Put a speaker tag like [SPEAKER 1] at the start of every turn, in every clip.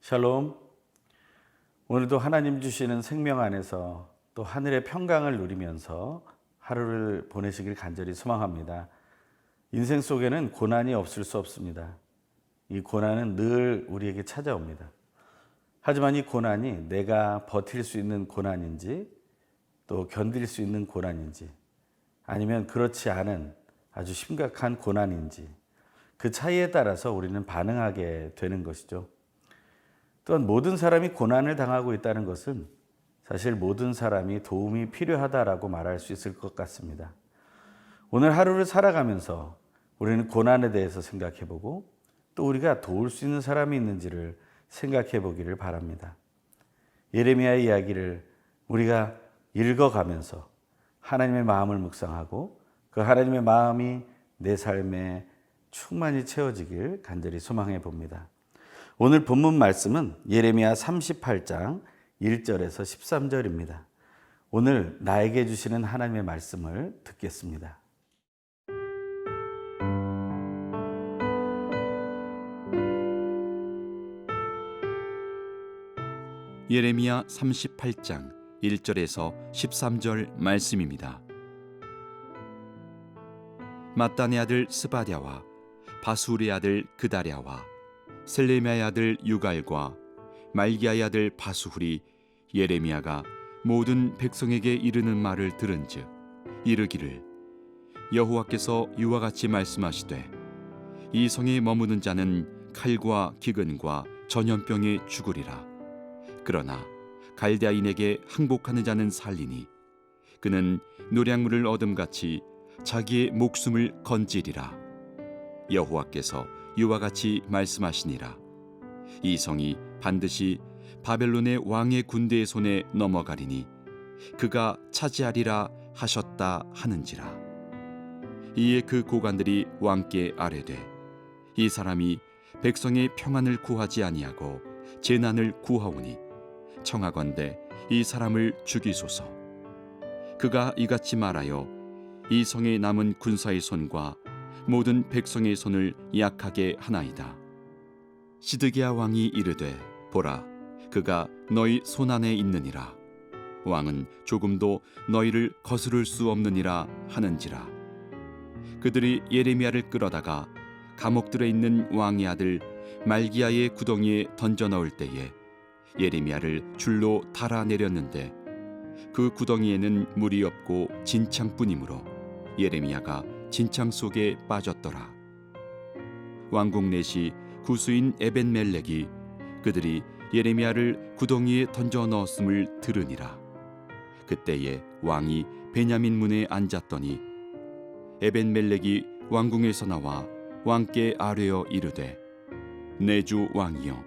[SPEAKER 1] 샬롬. 오늘도 하나님 주시는 생명 안에서 또 하늘의 평강을 누리면서 하루를 보내시길 간절히 소망합니다. 인생 속에는 고난이 없을 수 없습니다. 이 고난은 늘 우리에게 찾아옵니다. 하지만 이 고난이 내가 버틸 수 있는 고난인지 또 견딜 수 있는 고난인지 아니면 그렇지 않은 아주 심각한 고난인지 그 차이에 따라서 우리는 반응하게 되는 것이죠. 또한 모든 사람이 고난을 당하고 있다는 것은 사실 모든 사람이 도움이 필요하다라고 말할 수 있을 것 같습니다. 오늘 하루를 살아가면서 우리는 고난에 대해서 생각해 보고 또 우리가 도울 수 있는 사람이 있는지를 생각해 보기를 바랍니다. 예레미야의 이야기를 우리가 읽어가면서 하나님의 마음을 묵상하고 그 하나님의 마음이 내 삶에 충만히 채워지길 간절히 소망해 봅니다. 오늘 본문 말씀은 예레미야 38장 1절에서 13절입니다. 오늘 나에게 주시는 하나님의 말씀을 듣겠습니다.
[SPEAKER 2] 예레미야 38장 1절에서 13절 말씀입니다. mat단의 아들 스바랴와 바수리의 아들 그다랴와 셀레미야의 아들 유갈과 말기야의 아들 바수훌이 예레미야가 모든 백성에게 이르는 말을 들은즉 이르기를 여호와께서 이와 같이 말씀하시되 이 성에 머무는 자는 칼과 기근과 전염병에 죽으리라. 그러나 갈대아인에게 항복하는 자는 살리니 그는 노량물을 얻음같이 자기의 목숨을 건지리라. 여호와께서 이와 같이 말씀하시니라. 이 성이 반드시 바벨론의 왕의 군대의 손에 넘어가리니 그가 차지하리라 하셨다 하는지라. 이에 그 고관들이 왕께 아뢰되 이 사람이 백성의 평안을 구하지 아니하고 재난을 구하오니 청하건대 이 사람을 죽이소서. 그가 이같이 말하여 이 성에 남은 군사의 손과 모든 백성의 손을 약하게 하나이다. 시드기야 왕이 이르되 보라 그가 너희 손 안에 있느니라. 왕은 조금도 너희를 거스를 수 없느니라 하는지라. 그들이 예레미야를 끌어다가 감옥들에 있는 왕의 아들 말기야의 구덩이에 던져 넣을 때에 예레미야를 줄로 달아내렸는데 그 구덩이에는 물이 없고 진창뿐이므로 예레미야가 진창 속에 빠졌더라. 왕국 내시 구수인 에벤멜렉이 그들이 예레미야를 구덩이에 던져 넣었음을 들으니라. 그때에 왕이 베냐민 문에 앉았더니 에벤멜렉이 왕궁에서 나와 왕께 아뢰어 이르되 내 주 왕이여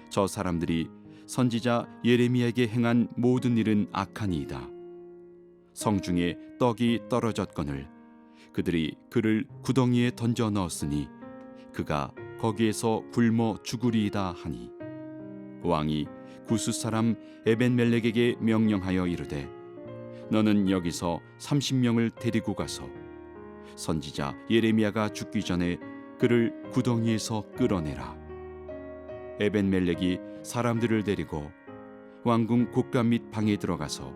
[SPEAKER 2] 저 사람들이 선지자 예레미야에게 행한 모든 일은 악하니이다. 성중에 떡이 떨어졌거늘 그들이 그를 구덩이에 던져 넣었으니 그가 거기에서 굶어 죽으리이다 하니 왕이 구스 사람 에벤멜렉에게 명령하여 이르되 너는 여기서 30명을 데리고 가서 선지자 예레미야가 죽기 전에 그를 구덩이에서 끌어내라. 에벤멜렉이 사람들을 데리고 왕궁 곳간 및 방에 들어가서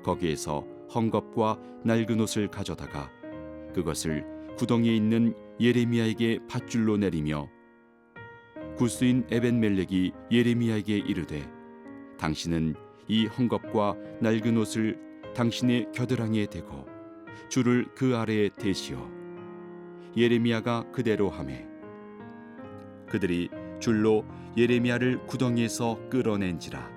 [SPEAKER 2] 거기에서 헝겊과 낡은 옷을 가져다가 그것을 구덩이에 있는 예레미야에게 밧줄로 내리며 구스인 에벤멜렉이 예레미야에게 이르되 당신은 이 헝겊과 낡은 옷을 당신의 겨드랑이에 대고 줄을 그 아래에 대시어 예레미야가 그대로 하매 그들이 줄로 예레미야를 구덩이에서 끌어낸지라.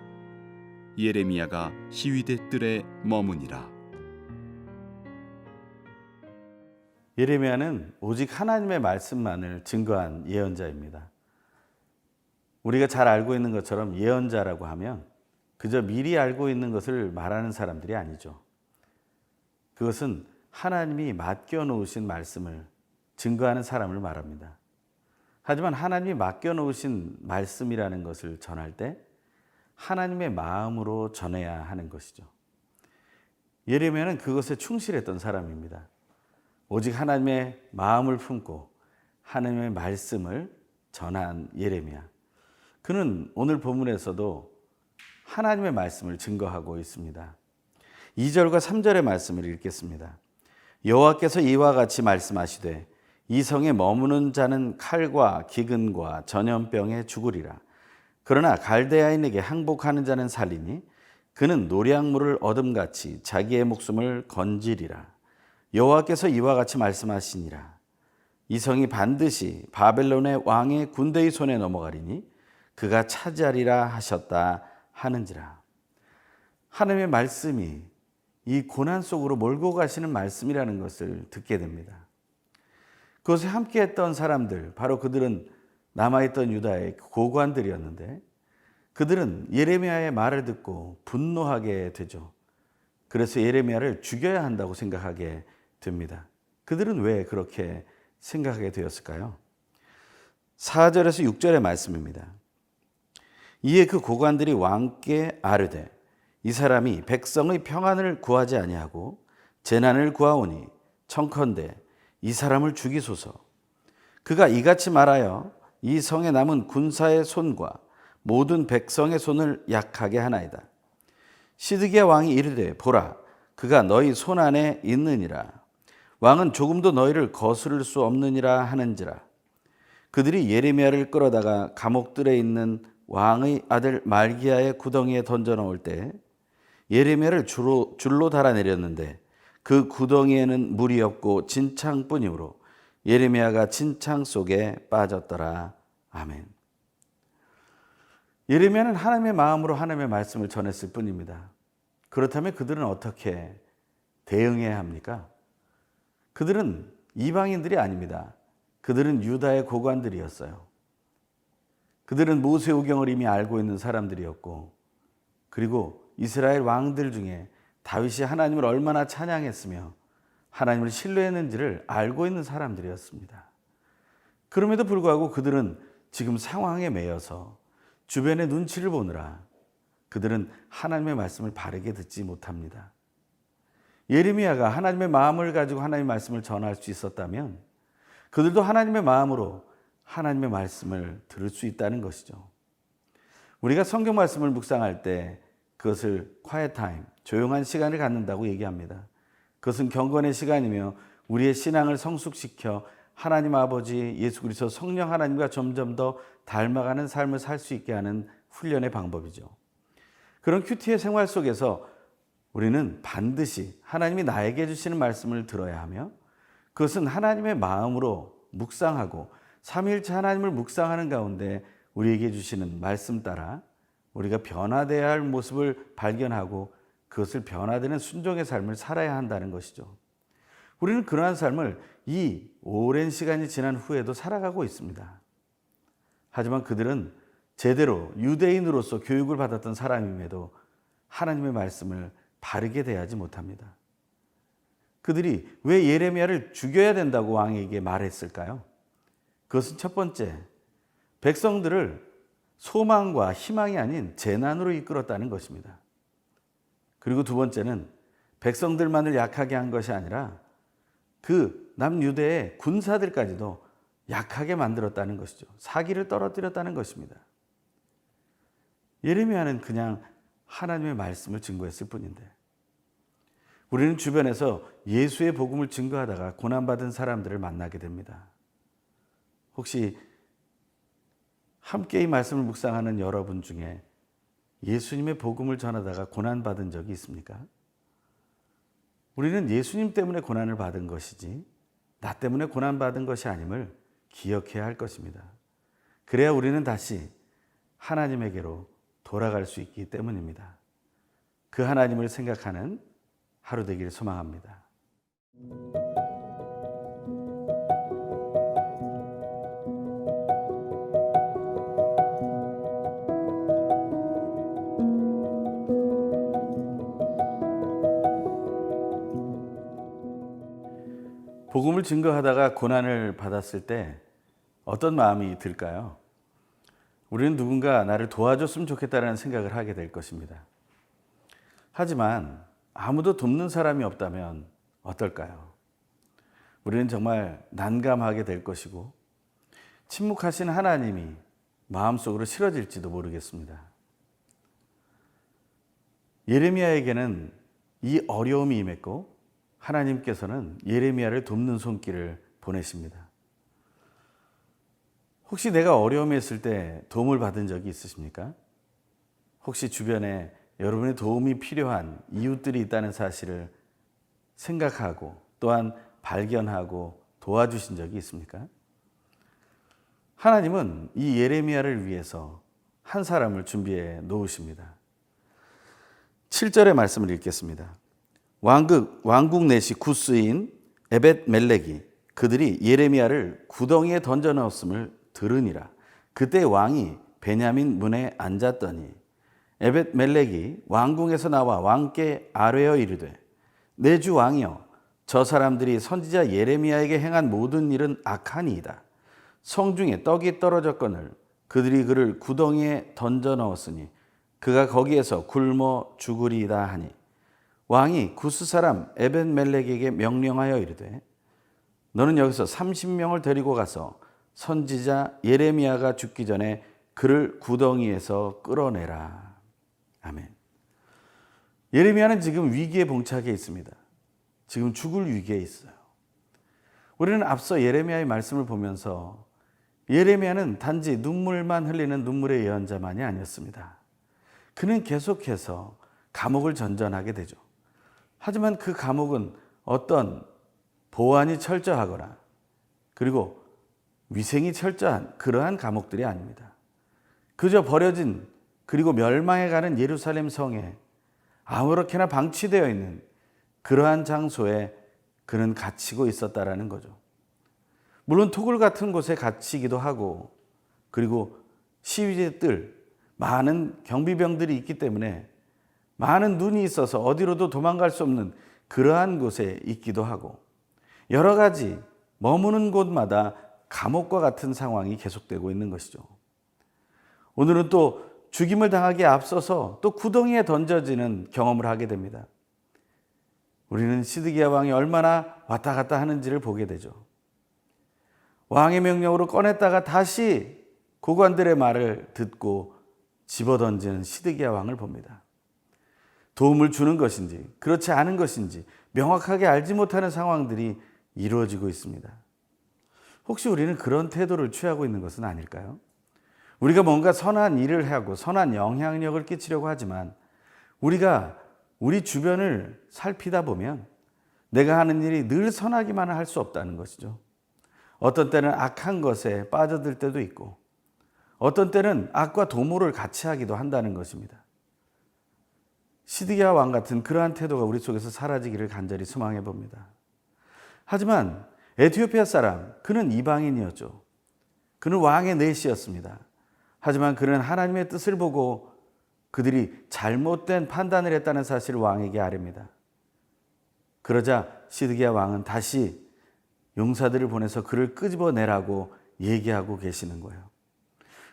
[SPEAKER 2] 예레미야가 시위대 뜰에 머무니라.
[SPEAKER 1] 예레미야는 오직 하나님의 말씀만을 증거한 예언자입니다. 우리가 잘 알고 있는 것처럼 예언자라고 하면 그저 미리 알고 있는 것을 말하는 사람들이 아니죠. 그것은 하나님이 맡겨놓으신 말씀을 증거하는 사람을 말합니다. 하지만 하나님이 맡겨놓으신 말씀이라는 것을 전할 때 하나님의 마음으로 전해야 하는 것이죠. 예레미야는 그것에 충실했던 사람입니다. 오직 하나님의 마음을 품고 하나님의 말씀을 전한 예레미야. 그는 오늘 본문에서도 하나님의 말씀을 증거하고 있습니다. 2절과 3절의 말씀을 읽겠습니다. 여호와께서 이와 같이 말씀하시되 이 성에 머무는 자는 칼과 기근과 전염병에 죽으리라. 그러나 갈대아인에게 항복하는 자는 살리니 그는 노량물을 얻음같이 자기의 목숨을 건지리라. 여호와께서 이와 같이 말씀하시니라. 이 성이 반드시 바벨론의 왕의 군대의 손에 넘어가리니 그가 차지하리라 하셨다 하는지라. 하나님의 말씀이 이 고난 속으로 몰고 가시는 말씀이라는 것을 듣게 됩니다. 그것에 함께했던 사람들, 바로 그들은 남아있던 유다의 고관들이었는데 그들은 예레미야의 말을 듣고 분노하게 되죠. 그래서 예레미야를 죽여야 한다고 생각하게 됩니다. 그들은 왜 그렇게 생각하게 되었을까요? 4절에서 6절의 말씀입니다. 이에 그 고관들이 왕께 아뢰되 이 사람이 백성의 평안을 구하지 아니하고 재난을 구하오니 청컨대 이 사람을 죽이소서. 그가 이같이 말하여 이 성에 남은 군사의 손과 모든 백성의 손을 약하게 하나이다. 시드기야 왕이 이르되 보라 그가 너희 손 안에 있느니라. 왕은 조금도 너희를 거스를 수 없느니라 하는지라. 그들이 예레미야를 끌어다가 감옥들에 있는 왕의 아들 말기야의 구덩이에 던져 넣을 때 예레미야를 줄로 달아내렸는데 그 구덩이에는 물이 없고 진창뿐이므로 예레미야가 진창 속에 빠졌더라. 아멘. 예레미야는 하나님의 마음으로 하나님의 말씀을 전했을 뿐입니다. 그렇다면 그들은 어떻게 대응해야 합니까? 그들은 이방인들이 아닙니다. 그들은 유다의 고관들이었어요. 그들은 모세오경을 이미 알고 있는 사람들이었고, 그리고 이스라엘 왕들 중에 다윗이 하나님을 얼마나 찬양했으며 하나님을 신뢰했는지를 알고 있는 사람들이었습니다. 그럼에도 불구하고 그들은 지금 상황에 매여서 주변의 눈치를 보느라 그들은 하나님의 말씀을 바르게 듣지 못합니다. 예레미야가 하나님의 마음을 가지고 하나님의 말씀을 전할 수 있었다면 그들도 하나님의 마음으로 하나님의 말씀을 들을 수 있다는 것이죠. 우리가 성경 말씀을 묵상할 때 그것을 quiet time, 조용한 시간을 갖는다고 얘기합니다. 그것은 경건의 시간이며 우리의 신앙을 성숙시켜 하나님 아버지 예수 그리스도 성령 하나님과 점점 더 닮아가는 삶을 살 수 있게 하는 훈련의 방법이죠. 그런 큐티의 생활 속에서 우리는 반드시 하나님이 나에게 주시는 말씀을 들어야 하며 그것은 하나님의 마음으로 묵상하고 삼위일체 하나님을 묵상하는 가운데 우리에게 주시는 말씀 따라 우리가 변화되어야 할 모습을 발견하고 그것을 변화되는 순종의 삶을 살아야 한다는 것이죠. 우리는 그러한 삶을 이 오랜 시간이 지난 후에도 살아가고 있습니다. 하지만 그들은 제대로 유대인으로서 교육을 받았던 사람임에도 하나님의 말씀을 바르게 대하지 못합니다. 그들이 왜 예레미야를 죽여야 된다고 왕에게 말했을까요? 그것은 첫 번째, 백성들을 소망과 희망이 아닌 재난으로 이끌었다는 것입니다. 그리고 두 번째는 백성들만을 약하게 한 것이 아니라 그 남유대의 군사들까지도 약하게 만들었다는 것이죠. 사기를 떨어뜨렸다는 것입니다. 예레미야는 그냥 하나님의 말씀을 증거했을 뿐인데 우리는 주변에서 예수의 복음을 증거하다가 고난받은 사람들을 만나게 됩니다. 혹시 함께 이 말씀을 묵상하는 여러분 중에 예수님의 복음을 전하다가 고난받은 적이 있습니까? 우리는 예수님 때문에 고난을 받은 것이지 나 때문에 고난받은 것이 아님을 기억해야 할 것입니다. 그래야 우리는 다시 하나님에게로 돌아갈 수 있기 때문입니다. 그 하나님을 생각하는 하루 되기를 소망합니다. 복음을 증거하다가 고난을 받았을 때 어떤 마음이 들까요? 우리는 누군가 나를 도와줬으면 좋겠다는 생각을 하게 될 것입니다. 하지만 아무도 돕는 사람이 없다면 어떨까요? 우리는 정말 난감하게 될 것이고 침묵하신 하나님이 마음속으로 싫어질지도 모르겠습니다. 예레미야에게는 이 어려움이 임했고 하나님께서는 예레미야를 돕는 손길을 보내십니다. 혹시 내가 어려움에 있을 때 도움을 받은 적이 있으십니까? 혹시 주변에 여러분의 도움이 필요한 이웃들이 있다는 사실을 생각하고 또한 발견하고 도와주신 적이 있습니까? 하나님은 이 예레미야를 위해서 한 사람을 준비해 놓으십니다. 7절의 말씀을 읽겠습니다. 왕국 내시 구스인 에벳 멜렉이 그들이 예레미야를 구덩이에 던져 넣었음을 들으니라. 그때 왕이 베냐민 문에 앉았더니 에벳 멜렉이 왕궁에서 나와 왕께 아뢰어 이르되 내 주 왕이여 저 사람들이 선지자 예레미야에게 행한 모든 일은 악하니이다. 성중에 떡이 떨어졌거늘 그들이 그를 구덩이에 던져 넣었으니 그가 거기에서 굶어 죽으리이다 하니 왕이 구스 사람 에벳 멜렉에게 명령하여 이르되 너는 여기서 30명을 데리고 가서 선지자 예레미야가 죽기 전에 그를 구덩이에서 끌어내라. 아멘. 예레미야는 지금 위기에 봉착해 있습니다. 지금 죽을 위기에 있어요. 우리는 앞서 예레미야의 말씀을 보면서 예레미야는 단지 눈물만 흘리는 눈물의 예언자만이 아니었습니다. 그는 계속해서 감옥을 전전하게 되죠. 하지만 그 감옥은 어떤 보안이 철저하거나 그리고 위생이 철저한 그러한 감옥들이 아닙니다. 그저 버려진 그리고 멸망해가는 예루살렘 성에 아무렇게나 방치되어 있는 그러한 장소에 그는 갇히고 있었다라는 거죠. 물론 토굴 같은 곳에 갇히기도 하고 그리고 시위대들 많은 경비병들이 있기 때문에 많은 눈이 있어서 어디로도 도망갈 수 없는 그러한 곳에 있기도 하고 여러 가지 머무는 곳마다 감옥과 같은 상황이 계속되고 있는 것이죠. 오늘은 또 죽임을 당하기에 앞서서 또 구덩이에 던져지는 경험을 하게 됩니다. 우리는 시드기야 왕이 얼마나 왔다 갔다 하는지를 보게 되죠. 왕의 명령으로 꺼냈다가 다시 고관들의 말을 듣고 집어던지는 시드기야 왕을 봅니다. 도움을 주는 것인지 그렇지 않은 것인지 명확하게 알지 못하는 상황들이 이루어지고 있습니다. 혹시 우리는 그런 태도를 취하고 있는 것은 아닐까요? 우리가 뭔가 선한 일을 하고 선한 영향력을 끼치려고 하지만 우리가 우리 주변을 살피다 보면 내가 하는 일이 늘 선하기만 할 수 없다는 것이죠. 어떤 때는 악한 것에 빠져들 때도 있고 어떤 때는 악과 도모를 같이 하기도 한다는 것입니다. 시드기야 왕 같은 그러한 태도가 우리 속에서 사라지기를 간절히 소망해 봅니다. 하지만 에티오피아 사람, 그는 이방인이었죠. 그는 왕의 내시였습니다. 하지만 그는 하나님의 뜻을 보고 그들이 잘못된 판단을 했다는 사실을 왕에게 아뢰입니다. 그러자 시드기야 왕은 다시 용사들을 보내서 그를 끄집어내라고 얘기하고 계시는 거예요.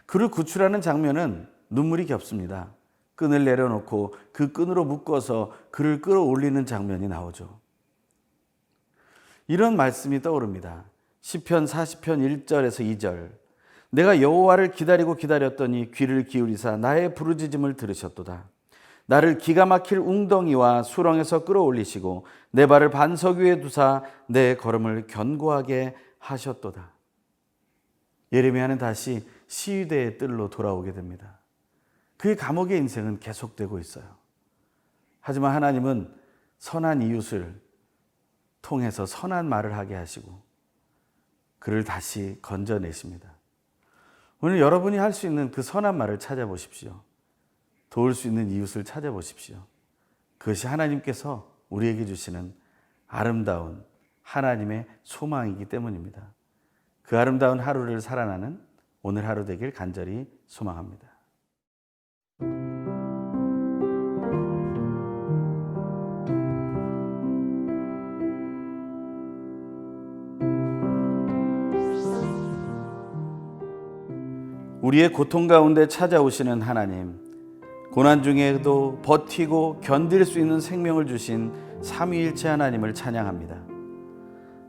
[SPEAKER 1] 그를 구출하는 장면은 눈물이 겹습니다. 끈을 내려놓고 그 끈으로 묶어서 그를 끌어올리는 장면이 나오죠. 이런 말씀이 떠오릅니다. 시편 40편 1절에서 2절. 내가 여호와를 기다리고 기다렸더니 귀를 기울이사 나의 부르짖음을 들으셨도다. 나를 기가 막힐 웅덩이와 수렁에서 끌어올리시고 내 발을 반석 위에 두사 내 걸음을 견고하게 하셨도다. 예레미야는 다시 시위대의 뜰로 돌아오게 됩니다. 그의 감옥의 인생은 계속되고 있어요. 하지만 하나님은 선한 이웃을 통해서 선한 말을 하게 하시고 그를 다시 건져내십니다. 오늘 여러분이 할 수 있는 그 선한 말을 찾아보십시오. 도울 수 있는 이웃을 찾아보십시오. 그것이 하나님께서 우리에게 주시는 아름다운 하나님의 소망이기 때문입니다. 그 아름다운 하루를 살아나는 오늘 하루 되길 간절히 소망합니다. 우리의 고통 가운데 찾아오시는 하나님, 고난 중에도 버티고 견딜 수 있는 생명을 주신 삼위일체 하나님을 찬양합니다.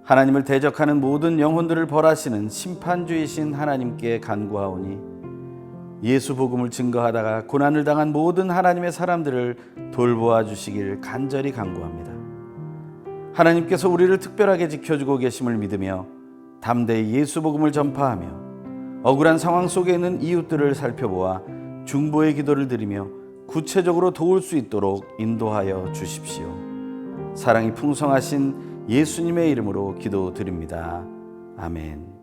[SPEAKER 1] 하나님을 대적하는 모든 영혼들을 벌하시는 심판주이신 하나님께 간구하오니 예수 복음을 증거하다가 고난을 당한 모든 하나님의 사람들을 돌보아 주시길 간절히 간구합니다. 하나님께서 우리를 특별하게 지켜주고 계심을 믿으며 담대히 예수 복음을 전파하며 억울한 상황 속에 있는 이웃들을 살펴보아 중보의 기도를 드리며 구체적으로 도울 수 있도록 인도하여 주십시오. 사랑이 풍성하신 예수님의 이름으로 기도드립니다. 아멘.